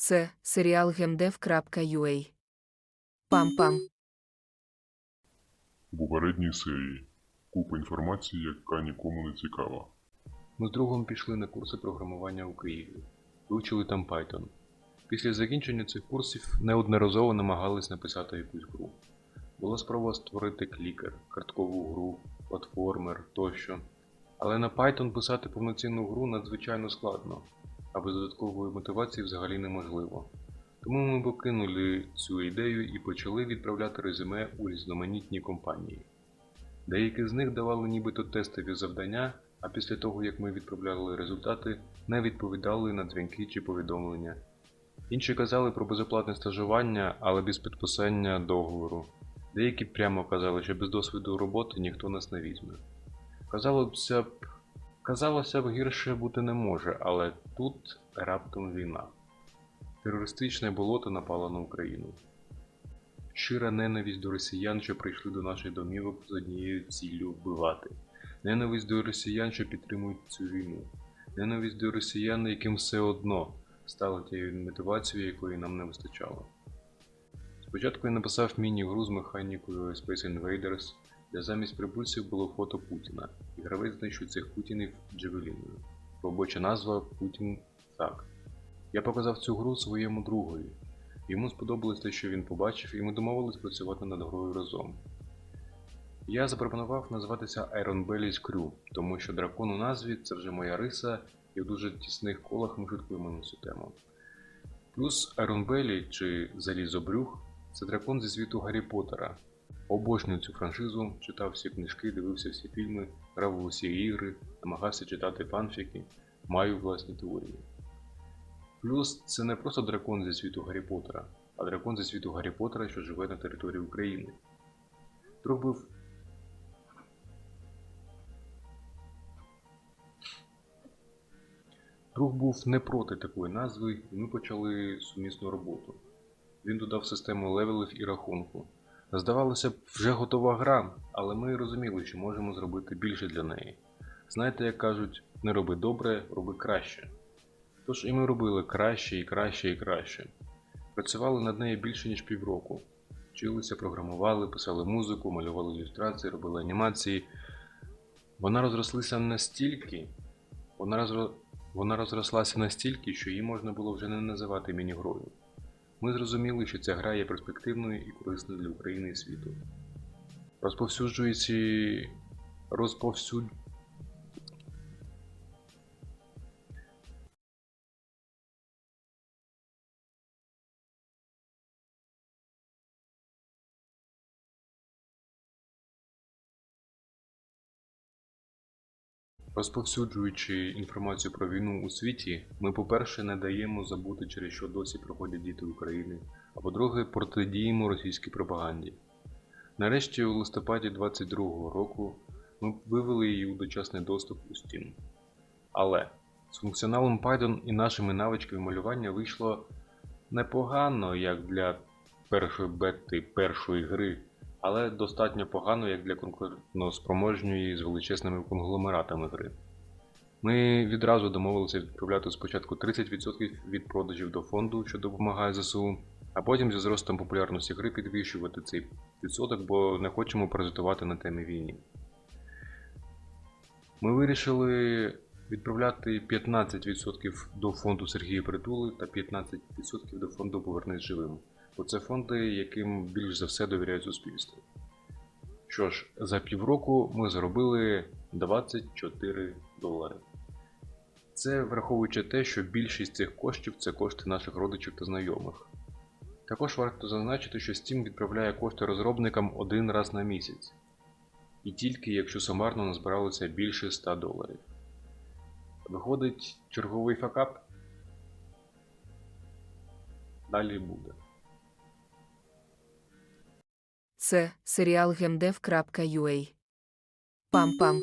Це серіал GameDev.ua. Пам-пам. У попередній серії купа інформації, яка нікому не цікава. Ми з другом пішли на курси програмування у Києві. Вивчили там Python. Після закінчення цих курсів неодноразово намагались написати якусь гру. Була спроба створити клікер, карткову гру, платформер тощо. Але на Python писати повноцінну гру надзвичайно складно, а без додаткової мотивації взагалі неможливо. Тому ми покинули цю ідею і почали відправляти резюме у різноманітні компанії. Деякі з них давали нібито тестові завдання, а після того, як ми відправляли результати, не відповідали на дзвінки чи повідомлення. Інші казали про безоплатне стажування, але без підписання договору. Деякі прямо казали, що без досвіду роботи ніхто нас не візьме. Казалося б, гірше бути не може, але тут раптом війна. Терористичне болото напало на Україну. Щира ненависть до росіян, що прийшли до наших домівок з однією ціллю – вбивати. Ненависть до росіян, що підтримують цю війну. Ненависть до росіян, яким все одно, стала тією мотивацією, якої нам не вистачало. Спочатку я написав міні-гру з механікою Space Invaders, де замість прибульців було фото Путіна, і гравець знищив цих Путінів джавеліною. Робоча назва Путін так. Я показав цю гру своєму другові. Йому сподобалось те, що він побачив, і ми домовились працювати над грою разом. Я запропонував назватися Iron Belly's Crew, тому що дракон у назві – це вже моя риса, і в дуже тісних колах ми шуткуємо на цю тему. Плюс Iron Belly, чи Залізобрюх – це дракон зі світу Гаррі Поттера. Обожнюю цю франшизу, читав всі книжки, дивився всі фільми, грав у усі ігри, намагався читати фанфіки, маю власні теорії. Плюс це не просто дракон зі світу Гаррі Поттера, а дракон зі світу Гаррі Поттера, що живе на території України. Друг був не проти такої назви, і ми почали сумісну роботу. Він додав систему левелів і рахунку. Здавалося б, вже готова гра, але ми розуміли, що можемо зробити більше для неї. Знаєте, як кажуть, не роби добре, роби краще. Тож і ми робили краще і краще і краще. Працювали над нею більше ніж півроку. Вчилися, програмували, писали музику, малювали ілюстрації, робили анімації. Вона розрослася настільки, що її можна було вже не називати міні-грою. Ми зрозуміли, що ця гра є перспективною і корисною для України і світу. Розповсюджуючи інформацію про війну у світі, ми, по-перше, не даємо забути, через що досі проходять діти України, а по-друге, протидіємо російській пропаганді. Нарешті, у листопаді 2022 року ми вивели її у дочасний доступ у Steam. Але з функціоналом Python і нашими навичками малювання вийшло непогано, як для першої бети першої гри, але достатньо погано, як для конкурентоспроможної з величезними конгломератами гри. Ми відразу домовилися відправляти спочатку 30% від продажів до фонду, що допомагає ЗСУ, а потім зі зростом популярності гри підвищувати цей відсоток, бо не хочемо паразитувати на темі війни. Ми вирішили відправляти 15% до фонду Сергія Притули та 15% до фонду Повернись живим. Бо це фонди, яким більш за все довіряють суспільство. Що ж, за півроку ми заробили $24. Це враховуючи те, що більшість цих коштів – це кошти наших родичів та знайомих. Також варто зазначити, що Steam відправляє кошти розробникам один раз на місяць. І тільки якщо сумарно назбиралося більше $100. Виходить черговий факап? Далі буде. Це серіал GameDev.ua. Пам-пам.